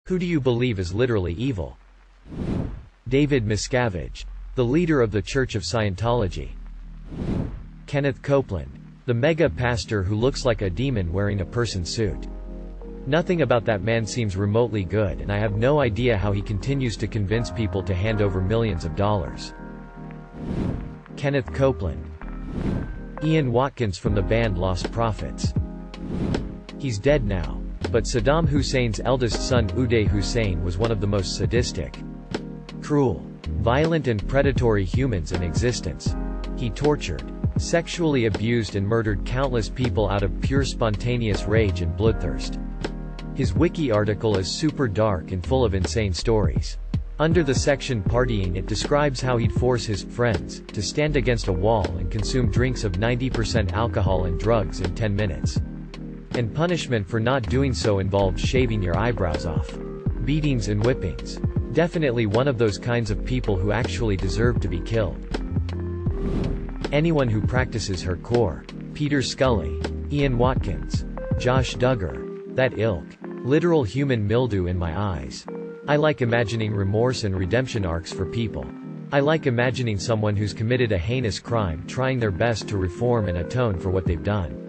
Who do you believe is literally evil? David Miscavige, the leader of the Church of Scientology. Kenneth Copeland, the mega pastor who looks like a demon wearing a person suit. Nothing about that man seems remotely good, and I have no idea how he continues to convince people to hand over millions of dollars. Kenneth Copeland. Ian Watkins from the band Lost Prophets. He's dead now. But Saddam Hussein's eldest son Uday Hussein was one of the most sadistic, cruel, violent and predatory humans in existence. He tortured, sexually abused and murdered countless people out of pure spontaneous rage and bloodthirst. His wiki article is super dark and full of insane stories. Under the section Partying, it describes how he'd force his friends to stand against a wall and consume drinks of 90% alcohol and drugs in 10 minutes. And punishment for not doing so involved shaving your eyebrows off. Beatings and whippings. Definitely one of those kinds of people who actually deserve to be killed. Anyone who practices hardcore. Peter Scully. Ian Watkins. Josh Duggar. That ilk. Literal human mildew in my eyes. I like imagining remorse and redemption arcs for people. I like imagining someone who's committed a heinous crime trying their best to reform and atone for what they've done.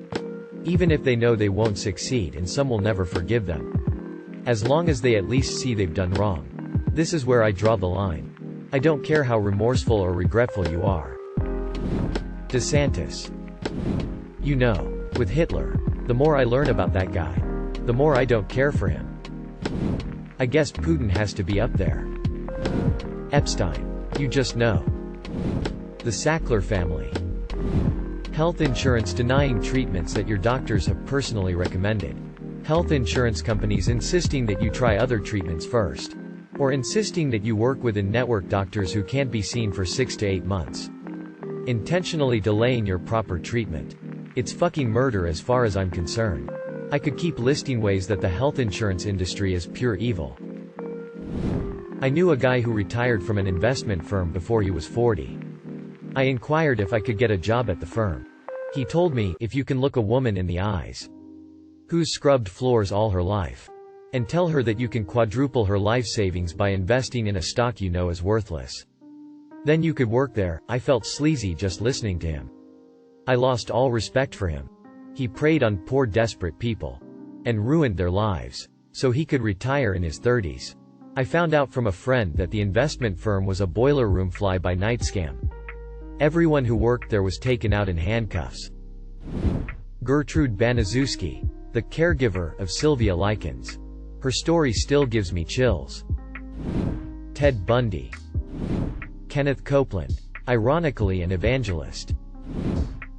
Even if they know they won't succeed and some will never forgive them. As long as they at least see they've done wrong. This is where I draw the line. I don't care how remorseful or regretful you are. DeSantis. You know, with Hitler, the more I learn about that guy, the more I don't care for him. I guess Putin has to be up there. Epstein. You just know. The Sackler family. Health insurance denying treatments that your doctors have personally recommended. Health insurance companies insisting that you try other treatments first. Or insisting that you work with in-network doctors who can't be seen for 6 to 8 months. Intentionally delaying your proper treatment. It's fucking murder as far as I'm concerned. I could keep listing ways that the health insurance industry is pure evil. I knew a guy who retired from an investment firm before he was 40. I inquired if I could get a job at the firm. He told me, if you can look a woman in the eyes who's scrubbed floors all her life, and tell her that you can quadruple her life savings by investing in a stock you know is worthless, then you could work there. I felt sleazy just listening to him. I lost all respect for him. He preyed on poor desperate people. And ruined their lives. So he could retire in his 30s. I found out from a friend that the investment firm was a boiler room fly-by-night scam. Everyone who worked there was taken out in handcuffs. Gertrude Baniszewski, the caregiver of Sylvia Likens. Her story still gives me chills. Ted Bundy. Kenneth Copeland. Ironically an evangelist.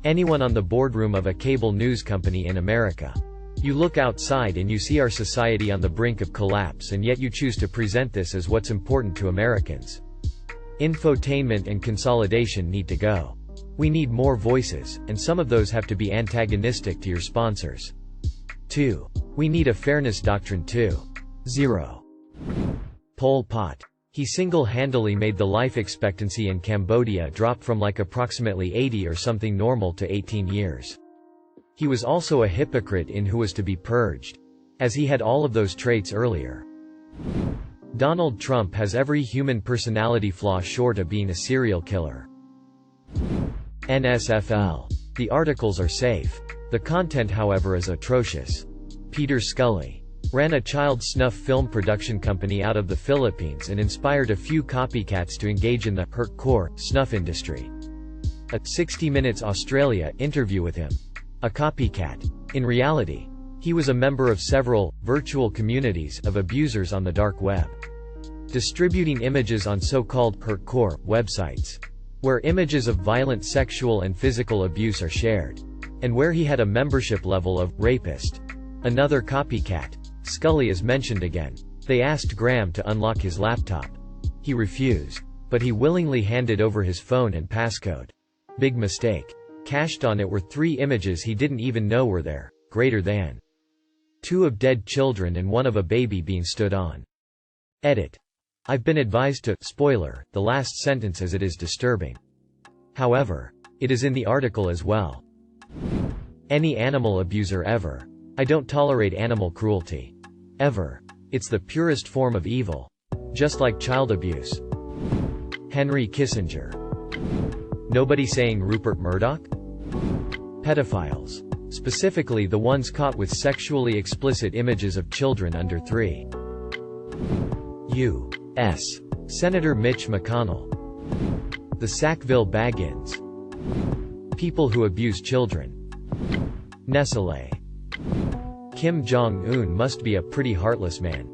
Anyone on the boardroom of a cable news company in America. You look outside and you see our society on the brink of collapse, and yet you choose to present this as what's important to Americans. Infotainment and consolidation need to go. We need more voices, and some of those have to be antagonistic to your sponsors. 2. We need a fairness doctrine too. 0. Pol Pot. He single-handedly made the life expectancy in Cambodia drop from like approximately 80 or something normal to 18 years. He was also a hypocrite in who was to be purged, as he had all of those traits earlier. Donald Trump has every human personality flaw short of being a serial killer. NSFL. The articles are safe. The content, however, is atrocious. Peter Scully. Ran a child snuff film production company out of the Philippines and inspired a few copycats to engage in the hardcore snuff industry. A 60 Minutes Australia interview with him. A copycat. In reality, he was a member of several virtual communities of abusers on the dark web, distributing images on so-called hardcore websites, where images of violent sexual and physical abuse are shared, and where he had a membership level of rapist. Another copycat. Scully is mentioned again. They asked Graham to unlock his laptop. He refused. But he willingly handed over his phone and passcode. Big mistake. Cached on it were 3 images he didn't even know were there. Greater than 2 of dead children and 1 of a baby being stood on. Edit. I've been advised to spoiler the last sentence as it is disturbing. However, it is in the article as well. Any animal abuser ever. I don't tolerate animal cruelty. Ever. It's the purest form of evil. Just like child abuse. Henry Kissinger. Nobody saying Rupert Murdoch? Pedophiles. Specifically the ones caught with sexually explicit images of children under 3. U.S. Senator Mitch McConnell. The Sackville Baggins. People who abuse children. Nestle. Kim Jong-un must be a pretty heartless man.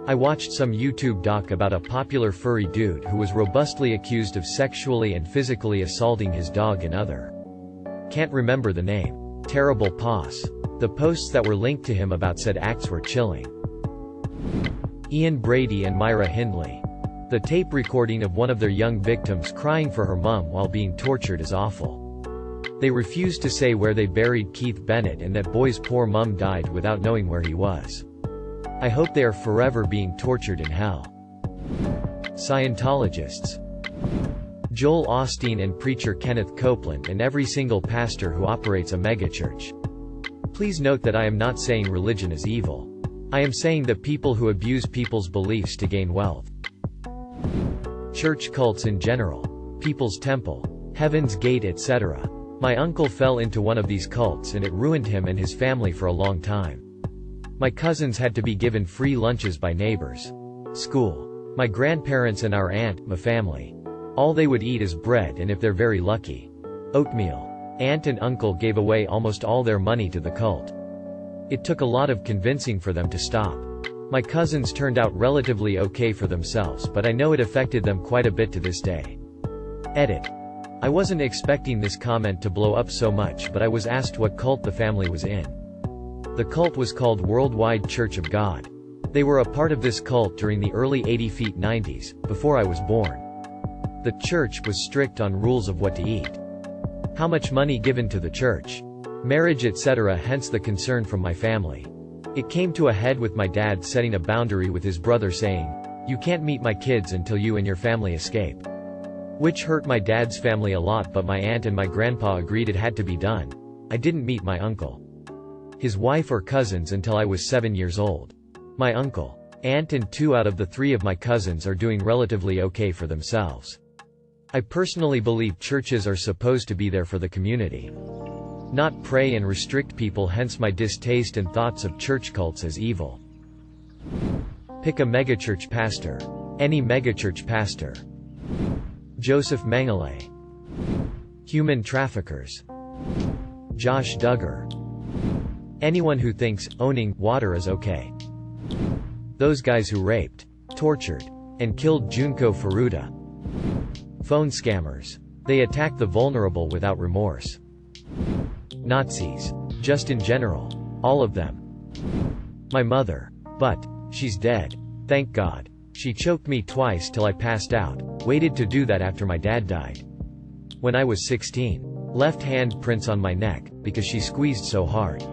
I watched some YouTube doc about a popular furry dude who was robustly accused of sexually and physically assaulting his dog and other. Can't remember the name. Terrible pos. The posts that were linked to him about said acts were chilling. Ian Brady and Myra Hindley. The tape recording of one of their young victims crying for her mum while being tortured is awful. They refused to say where they buried Keith Bennett and that boy's poor mum died without knowing where he was. I hope they are forever being tortured in hell. Scientologists. Joel Osteen and preacher Kenneth Copeland and every single pastor who operates a megachurch. Please note that I am not saying religion is evil. I am saying that people who abuse people's beliefs to gain wealth. Church cults in general. People's Temple. Heaven's Gate, etc. My uncle fell into one of these cults and it ruined him and his family for a long time. My cousins had to be given free lunches by neighbors. School. My grandparents and our aunt, my family. All they would eat is bread and if they're very lucky, oatmeal. Aunt and uncle gave away almost all their money to the cult. It took a lot of convincing for them to stop. My cousins turned out relatively okay for themselves, but I know it affected them quite a bit to this day. Edit. I wasn't expecting this comment to blow up so much, but I was asked what cult the family was in. The cult was called Worldwide Church of God. They were a part of this cult during the early 80s 90s, before I was born. The church was strict on rules of what to eat, how much money given to the church, marriage, etc. Hence the concern from my family. It came to a head with my dad setting a boundary with his brother saying, "You can't meet my kids until you and your family escape." Which hurt my dad's family a lot, but my aunt and my grandpa agreed it had to be done. I didn't meet my uncle, his wife or cousins until I was 7 years old. My uncle, aunt and 2 out of the 3 of my cousins are doing relatively okay for themselves. I personally believe churches are supposed to be there for the community, not prey and restrict people, hence my distaste and thoughts of church cults as evil. Pick a megachurch pastor. Any megachurch pastor. Joseph Mengele. Human traffickers. Josh Duggar. Anyone who thinks owning water is okay. Those guys who raped, tortured, and killed Junko Furuta. Phone scammers. They attack the vulnerable without remorse. Nazis. Just in general. All of them. My mother. But she's dead. Thank God. She choked me twice till I passed out. Waited to do that after my dad died. When I was 16. Left hand prints on my neck, because she squeezed so hard.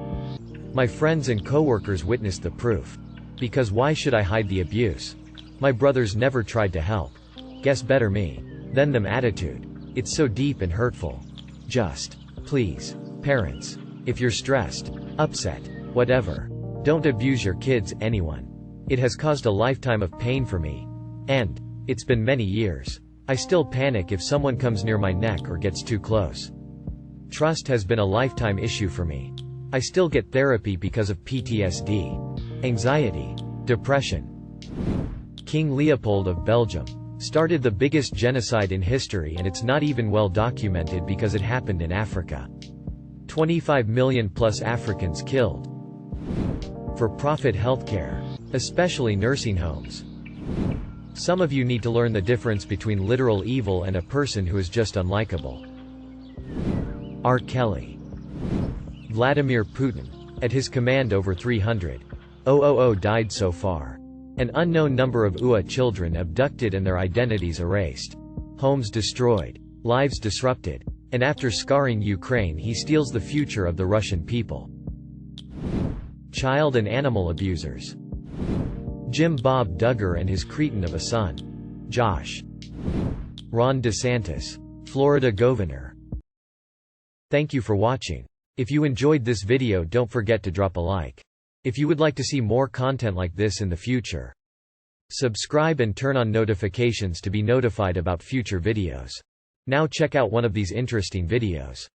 My friends and coworkers witnessed the proof. Because why should I hide the abuse? My brothers never tried to help. Guess better me than them attitude. It's so deep and hurtful. Just, please, parents, if you're stressed, upset, whatever, don't abuse your kids, anyone. It has caused a lifetime of pain for me. And it's been many years. I still panic if someone comes near my neck or gets too close. Trust has been a lifetime issue for me. I still get therapy because of PTSD, anxiety, depression. King Leopold of Belgium started the biggest genocide in history, and it's not even well documented because it happened in Africa. 25 million plus Africans killed. For-profit healthcare, especially nursing homes. Some of you need to learn the difference between literal evil and a person who is just unlikable. R. Kelly. Vladimir Putin. At his command over 300,000 died so far. An unknown number of UA children abducted and their identities erased. Homes destroyed. Lives disrupted. And after scarring Ukraine, he steals the future of the Russian people. Child and animal abusers. Jim Bob Duggar and his cretin of a son. Josh. Ron DeSantis. Florida governor. Thank you for watching. If you enjoyed this video, don't forget to drop a like. If you would like to see more content like this in the future, subscribe and turn on notifications to be notified about future videos. Now check out one of these interesting videos.